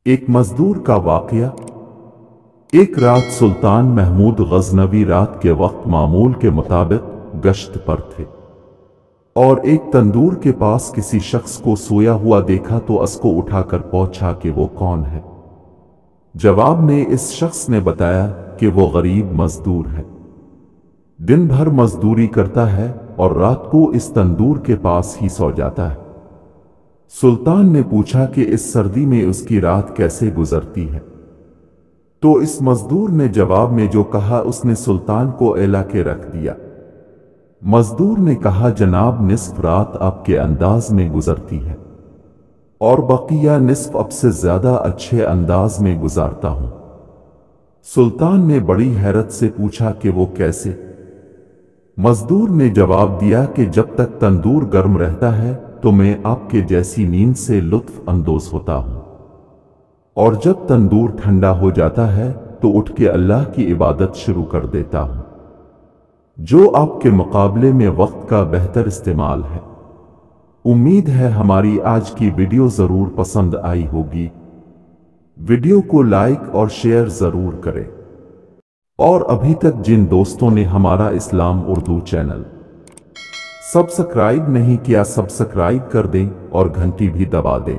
ایک مزدور کا واقعہ۔ ایک رات سلطان محمود غزنوی رات کے وقت معمول کے مطابق گشت پر تھے اور ایک تندور کے پاس کسی شخص کو سویا ہوا دیکھا تو اس کو اٹھا کر پوچھا کہ وہ کون ہے۔ جواب میں اس شخص نے بتایا کہ وہ غریب مزدور ہے، دن بھر مزدوری کرتا ہے اور رات کو اس تندور کے پاس ہی سو جاتا ہے۔ سلطان نے پوچھا کہ اس سردی میں اس کی رات کیسے گزرتی ہے، تو اس مزدور نے جواب میں جو کہا اس نے سلطان کو الا کے رکھ دیا۔ مزدور نے کہا جناب نصف رات آپ کے انداز میں گزرتی ہے اور بقیہ نصف اب سے زیادہ اچھے انداز میں گزارتا ہوں۔ سلطان نے بڑی حیرت سے پوچھا کہ وہ کیسے؟ مزدور نے جواب دیا کہ جب تک تندور گرم رہتا ہے تو میں آپ کے جیسی نیند سے لطف اندوز ہوتا ہوں، اور جب تندور ٹھنڈا ہو جاتا ہے تو اٹھ کے اللہ کی عبادت شروع کر دیتا ہوں، جو آپ کے مقابلے میں وقت کا بہتر استعمال ہے۔ امید ہے ہماری آج کی ویڈیو ضرور پسند آئی ہوگی۔ ویڈیو کو لائک اور شیئر ضرور کریں، اور ابھی تک جن دوستوں نے ہمارا اسلام اردو چینل سبسکرائب نہیں کیا سبسکرائب کر دیں اور گھنٹی بھی دبا دیں۔